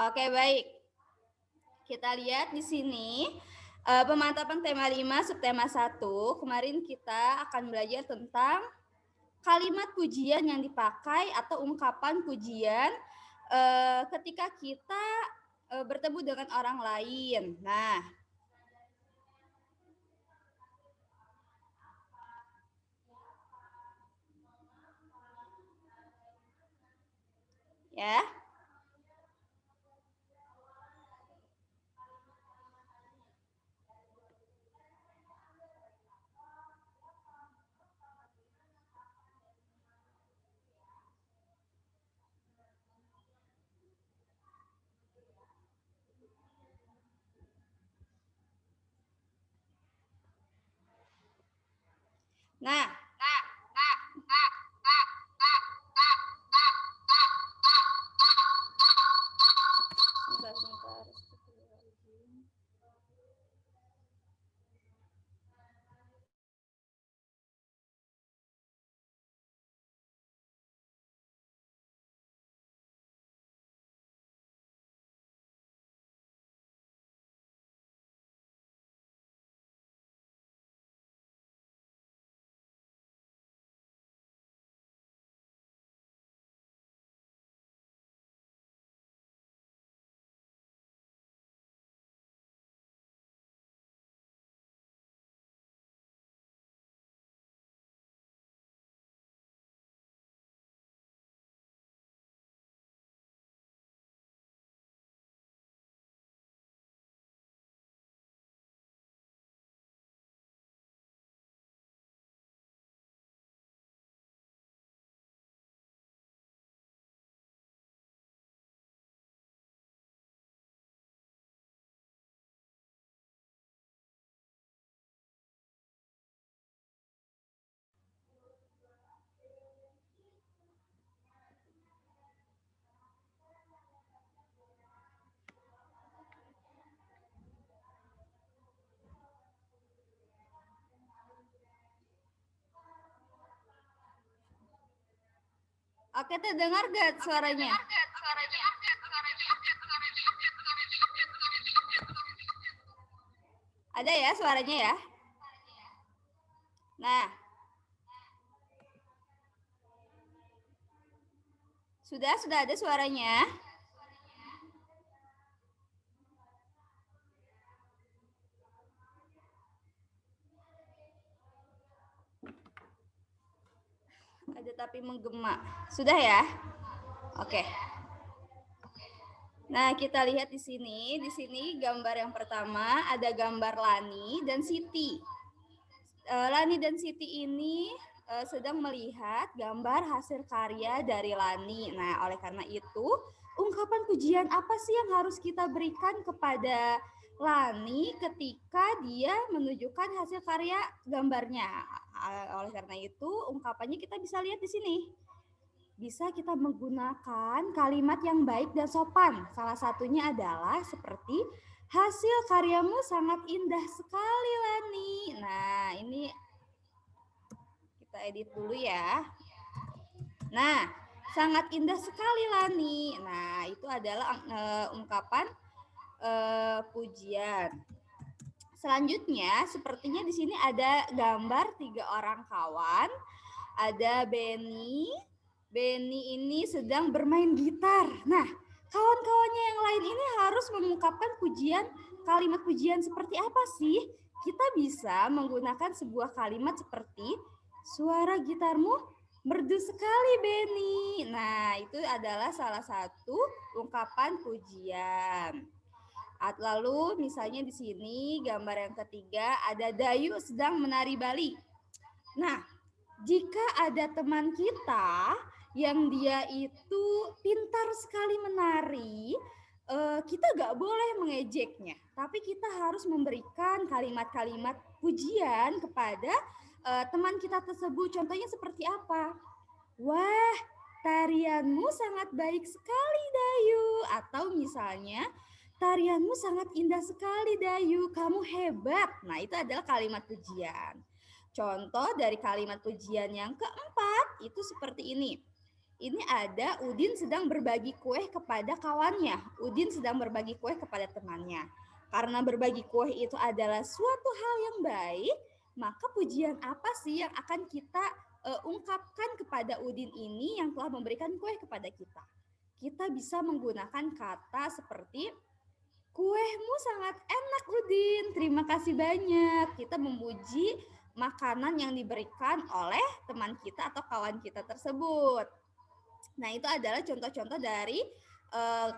Oke, baik. Kita lihat di sini pemantapan tema 5 subtema 1. Kemarin kita akan belajar tentang kalimat pujian yang dipakai atau ungkapan pujian ketika kita bertemu dengan orang lain. Nah, ya. Nah, sebentar. Oke, terdengar gak suaranya? Ada ya suaranya ya? Nah, sudah ada suaranya? Ada tapi menggema. Sudah ya? Oke. Nah, kita lihat di sini. Di sini gambar yang pertama ada gambar Lani dan Siti. Lani dan Siti ini sedang melihat gambar hasil karya dari Lani. Nah, oleh karena itu, ungkapan pujian apa sih yang harus kita berikan kepada Lani ketika dia menunjukkan hasil karya gambarnya? Oleh karena itu, ungkapannya kita bisa lihat di sini. Bisa kita menggunakan kalimat yang baik dan sopan. Salah satunya adalah seperti hasil karyamu sangat indah sekali, Lani. Nah, ini kita edit dulu ya. Nah, sangat indah sekali, Lani. Nah, itu adalah ungkapan pujian. Selanjutnya, sepertinya di sini ada gambar 3 orang kawan. Ada Benny. Benny ini sedang bermain gitar. Nah, kawan-kawannya yang lain ini harus mengungkapkan pujian, kalimat pujian seperti apa sih? Kita bisa menggunakan sebuah kalimat seperti suara gitarmu merdu sekali, Benny. Nah, itu adalah salah satu ungkapan pujian. Lalu misalnya di sini gambar yang ketiga ada Dayu sedang menari Bali. Nah, jika ada teman kita yang dia itu pintar sekali menari, kita gak boleh mengejeknya, tapi kita harus memberikan kalimat-kalimat pujian kepada teman kita tersebut. Contohnya seperti apa? Wah, tarianmu sangat baik sekali, Dayu. Atau misalnya, tarianmu sangat indah sekali, Dayu. Kamu hebat. Nah, itu adalah kalimat pujian. Contoh dari kalimat pujian yang keempat itu seperti ini. ini ada Udin sedang berbagi kue kepada kawannya. Udin sedang berbagi kue kepada temannya. Karena berbagi kue itu adalah suatu hal yang baik, maka pujian apa sih yang akan kita ungkapkan kepada Udin ini yang telah memberikan kue kepada kita? Kita bisa menggunakan kata seperti, kuehmu sangat enak Udin, terima kasih banyak. Kita memuji makanan yang diberikan oleh teman kita atau kawan kita tersebut. Nah, itu adalah contoh-contoh dari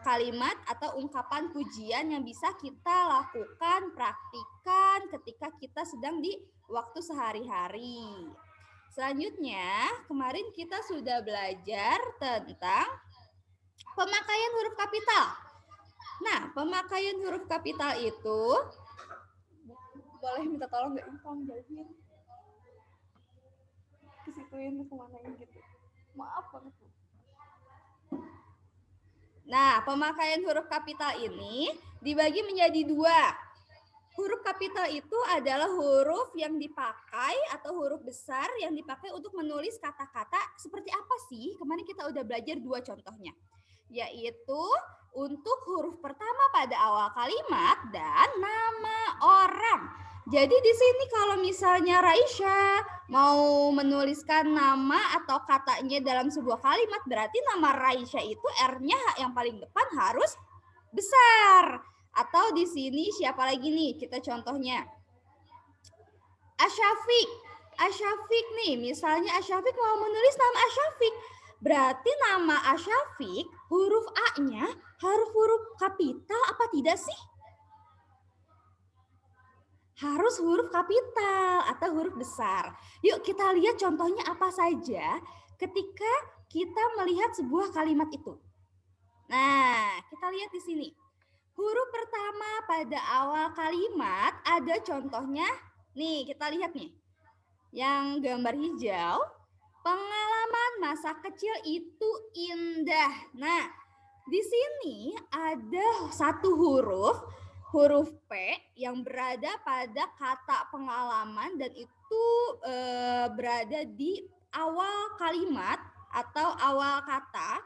kalimat atau ungkapan pujian yang bisa kita lakukan, praktikan ketika kita sedang di waktu sehari-hari. Selanjutnya, kemarin kita sudah belajar tentang pemakaian huruf kapital. Nah, pemakaian huruf kapital itu, boleh minta tolong nggak Infam jauhin? Kesituin kemana gitu. Maaf banget. Nah, pemakaian huruf kapital ini dibagi menjadi dua. Huruf kapital itu adalah huruf yang dipakai atau huruf besar yang dipakai untuk menulis kata-kata seperti apa sih? Kemarin kita udah belajar dua contohnya, yaitu untuk huruf pertama pada awal kalimat dan nama orang. Jadi di sini kalau misalnya Raisya mau menuliskan nama atau katanya dalam sebuah kalimat, berarti nama Raisya itu R-nya yang paling depan harus besar. Atau di sini siapa lagi nih? Kita contohnya. Asyafiq. Asyafiq nih, misalnya Asyafiq mau menulis nama Asyafiq. Berarti nama Asyafiq huruf A-nya harus huruf kapital apa tidak sih? Harus huruf kapital atau huruf besar. Yuk kita lihat contohnya apa saja ketika kita melihat sebuah kalimat itu. Nah, kita lihat di sini. Huruf pertama pada awal kalimat ada contohnya. Nih, kita lihat nih. Yang gambar hijau, pengalaman masa kecil itu indah. Nah, di sini ada satu huruf P yang berada pada kata pengalaman dan itu berada di awal kalimat atau awal kata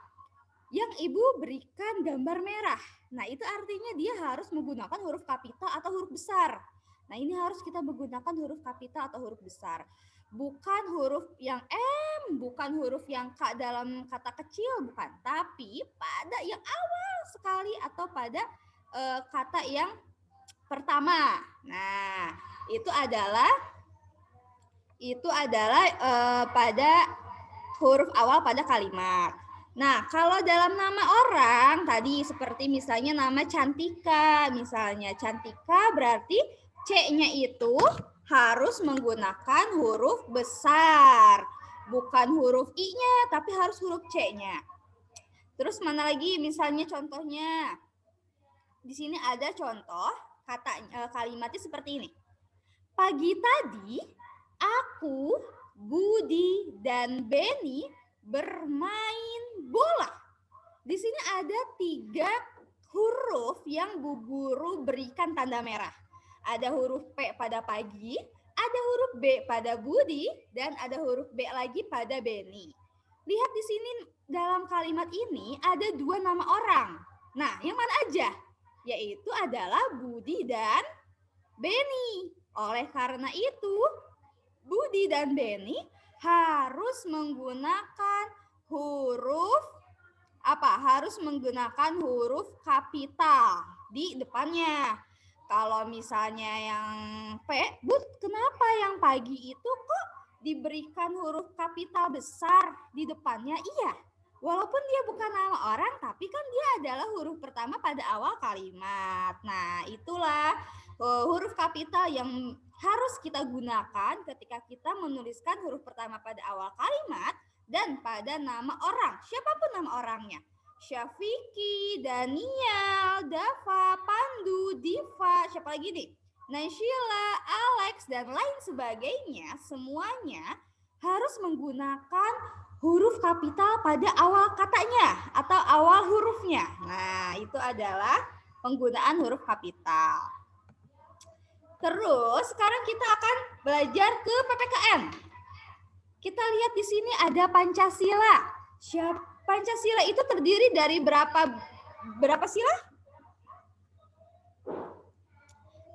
yang ibu berikan gambar merah. Nah, itu artinya dia harus menggunakan huruf kapital atau huruf besar. Nah, ini harus kita menggunakan huruf kapital atau huruf besar. Bukan huruf yang M, bukan huruf yang K dalam kata kecil, bukan. Tapi pada yang awal sekali atau pada kata yang pertama. Nah, itu adalah pada huruf awal pada kalimat. Nah, kalau dalam nama orang tadi seperti misalnya nama Cantika, misalnya Cantika berarti C-nya itu harus menggunakan huruf besar. Bukan huruf I-nya, tapi harus huruf C-nya. Terus mana lagi misalnya contohnya? Di sini ada contoh kalimatnya seperti ini. Pagi tadi aku, Budi, dan Beni bermain bola. Di sini ada 3 huruf yang Bu Guru berikan tanda merah. Ada huruf P pada pagi, ada huruf B pada Budi, dan ada huruf B lagi pada Beni. Lihat di sini dalam kalimat ini ada 2 nama orang. Nah, yang mana aja? Yaitu adalah Budi dan Beni. Oleh karena itu, Budi dan Beni harus menggunakan huruf apa? Harus menggunakan huruf kapital di depannya. Kalau misalnya yang P, Bud, kenapa yang pagi itu kok diberikan huruf kapital besar di depannya? Iya, walaupun dia bukan nama orang, tapi kan dia adalah huruf pertama pada awal kalimat. Nah, itulah huruf kapital yang harus kita gunakan ketika kita menuliskan huruf pertama pada awal kalimat dan pada nama orang. Siapapun nama orangnya. Syafiki, Daniel, Dava, Pandu, Diva, siapa lagi nih? Naysila, Alex, dan lain sebagainya, semuanya harus menggunakan huruf kapital pada awal katanya atau awal hurufnya. Nah, itu adalah penggunaan huruf kapital. Terus sekarang kita akan belajar ke PPKN. Kita lihat di sini ada Pancasila. Pancasila itu terdiri dari berapa sila?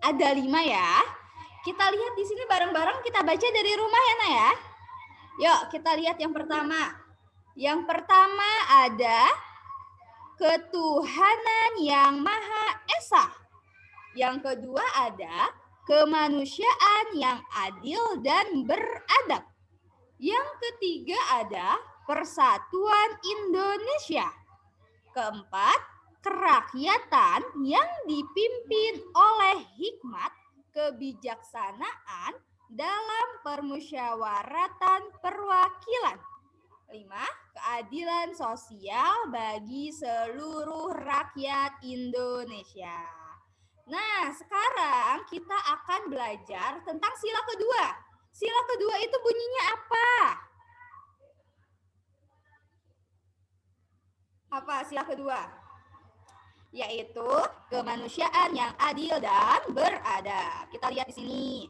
Ada 5 ya. Kita lihat di sini bareng-bareng, kita baca dari rumah ya, Nak ya. Yuk, kita lihat yang pertama. Yang pertama ada ketuhanan yang Maha Esa. Yang kedua ada kemanusiaan yang adil dan beradab. Yang ketiga ada persatuan Indonesia. Keempat, kerakyatan yang dipimpin oleh hikmat, kebijaksanaan dalam permusyawaratan perwakilan. 5, keadilan sosial bagi seluruh rakyat Indonesia. Nah, sekarang kita akan belajar tentang sila kedua. Sila kedua itu bunyinya apa? Apa sila kedua? Yaitu kemanusiaan yang adil dan beradab. Kita lihat di sini.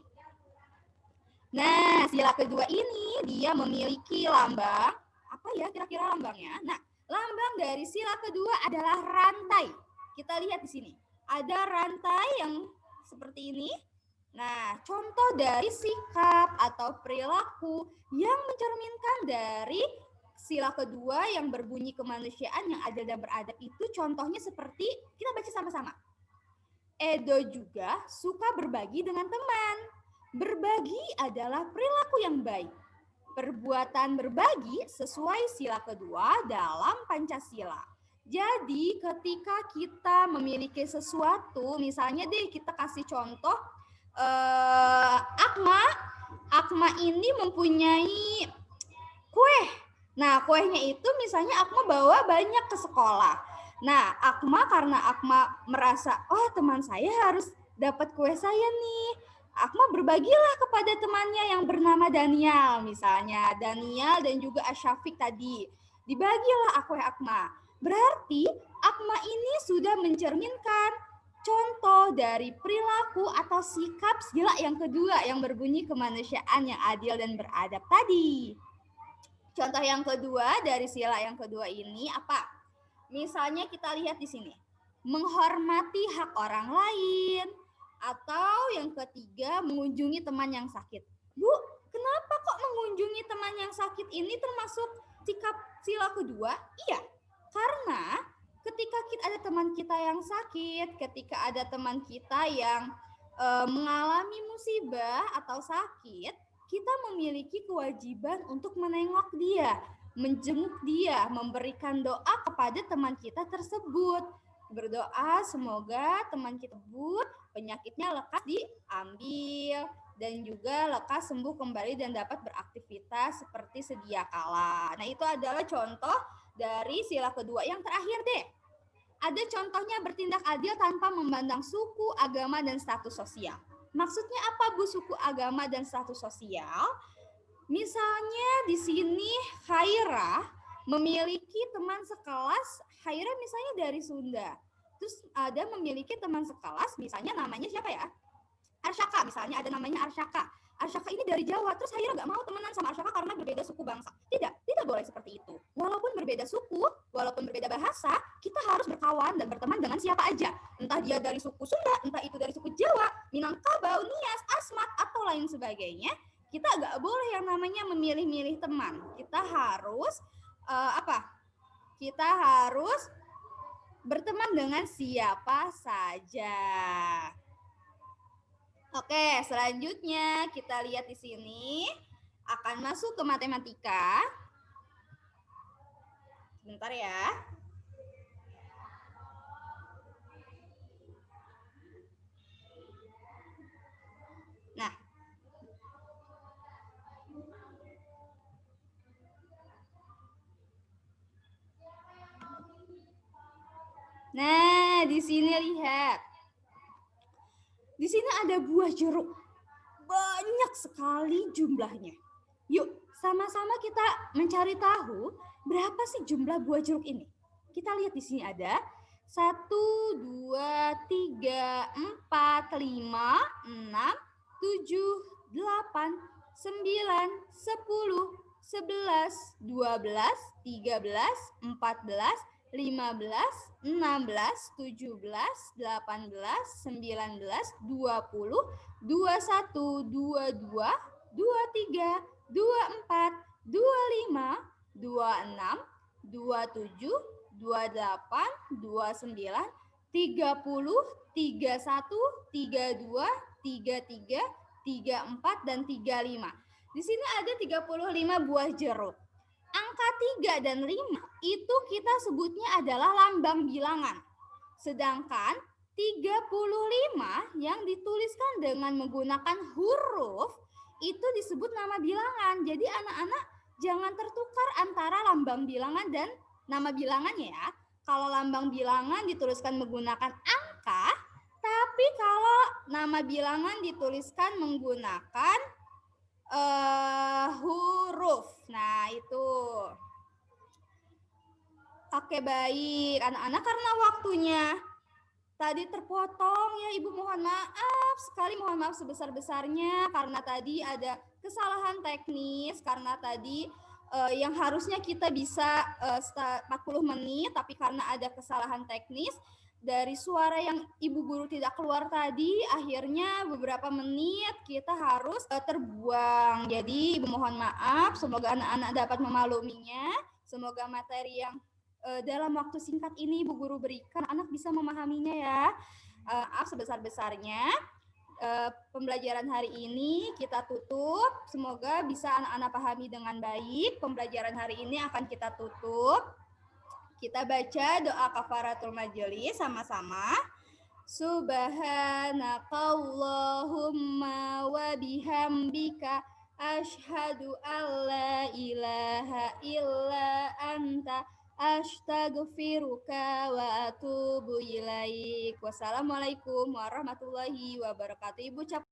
Nah, sila kedua ini dia memiliki lambang. Apa ya kira-kira lambangnya? Nah, lambang dari sila kedua adalah rantai. Kita lihat di sini. Ada rantai yang seperti ini. Nah, contoh dari sikap atau perilaku yang mencerminkan dari sila kedua yang berbunyi kemanusiaan yang adil dan beradab itu contohnya seperti, kita baca sama-sama. Edo juga suka berbagi dengan teman. Berbagi adalah perilaku yang baik. Perbuatan berbagi sesuai sila kedua dalam Pancasila. Jadi ketika kita memiliki sesuatu, misalnya deh kita kasih contoh, Akma ini mempunyai kue. Nah, kuenya itu misalnya Akma bawa banyak ke sekolah. Nah, karena Akma merasa, oh teman saya harus dapat kue saya nih. Akma berbagilah kepada temannya yang bernama Daniel misalnya. Daniel dan juga Asyafiq tadi. Dibagilah kue Akma. Berarti Akma ini sudah mencerminkan contoh dari perilaku atau sikap sila yang kedua yang berbunyi kemanusiaan yang adil dan beradab tadi. Contoh yang kedua dari sila yang kedua ini apa? Misalnya kita lihat di sini. Menghormati hak orang lain. Atau yang ketiga, mengunjungi teman yang sakit. Bu, kenapa kok mengunjungi teman yang sakit ini termasuk sikap sila kedua? Iya, karena ketika ada teman kita yang sakit, ketika ada teman kita yang mengalami musibah atau sakit, kita memiliki kewajiban untuk menengok dia, menjenguk dia, memberikan doa kepada teman kita tersebut. Berdoa semoga teman kita tersebut penyakitnya lekas diambil dan juga lekas sembuh kembali dan dapat beraktivitas seperti sedia kala. Nah, itu adalah contoh dari sila kedua. Yang terakhir deh, ada contohnya bertindak adil tanpa memandang suku, agama, dan status sosial. Maksudnya apa, Bu, suku, agama, dan status sosial? Misalnya di sini Khaira memiliki teman sekelas, Khaira misalnya dari Sunda. Terus ada memiliki teman sekelas, misalnya namanya siapa ya? Arsyaka, misalnya ada namanya Arsyaka. Arsyaka ini dari Jawa, terus Khaira nggak mau temenan sama Arsyaka karena berbeda suku bangsa. Tidak boleh seperti itu. Walaupun berbeda suku, walaupun berbeda bahasa, kita harus berkawan dan berteman dengan siapa aja. Entah dia dari suku Sunda, entah itu dari suku Jawa, Minangkabau, Nias, Asmat, atau lain sebagainya. Kita nggak boleh yang namanya memilih-milih teman. Kita harus Kita harus berteman dengan siapa saja. Oke, selanjutnya kita lihat di sini akan masuk ke matematika. Sebentar ya. Nah, di sini lihat. Di sini ada buah jeruk. Banyak sekali jumlahnya. Yuk, sama-sama kita mencari tahu berapa sih jumlah buah jeruk ini. Kita lihat di sini ada 1, 2, 3, 4, 5, 6, 7, 8, 9, 10, 11, 12, 13, 14, 15, 16, 17, 18, 19, 20, 21, 22, 23, 24, 25, 26, 27, 28, 29, 30, 31, 32, 33, 34, dan 35. Di sini ada 35 buah jeruk. Angka 3 dan 5 itu kita sebutnya adalah lambang bilangan. Sedangkan 35 yang dituliskan dengan menggunakan huruf itu disebut nama bilangan. Jadi anak-anak jangan tertukar antara lambang bilangan dan nama bilangannya ya. Kalau lambang bilangan dituliskan menggunakan angka, tapi kalau nama bilangan dituliskan menggunakan huruf. Nah, itu. Oke, baik. Anak-anak, karena waktunya tadi terpotong ya, Ibu mohon maaf sekali, mohon maaf sebesar-besarnya karena tadi ada kesalahan teknis, karena tadi yang harusnya kita bisa 40 menit, tapi karena ada kesalahan teknis, dari suara yang Ibu Guru tidak keluar tadi, akhirnya beberapa menit kita harus terbuang. Jadi Ibu mohon maaf, semoga anak-anak dapat memakluminya. Semoga materi yang dalam waktu singkat ini Ibu Guru berikan, anak bisa memahaminya ya. Maaf sebesar-besarnya. Pembelajaran hari ini kita tutup. Semoga bisa anak-anak pahami dengan baik. Pembelajaran hari ini akan kita tutup. Kita baca doa kafaratul majelis sama-sama. Subhanakallahumma wa bihamdika asyhadu alla ilaha illa anta astaghfiruka wa atubu ilaik. Wassalamualaikum warahmatullahi wabarakatuh. Ibu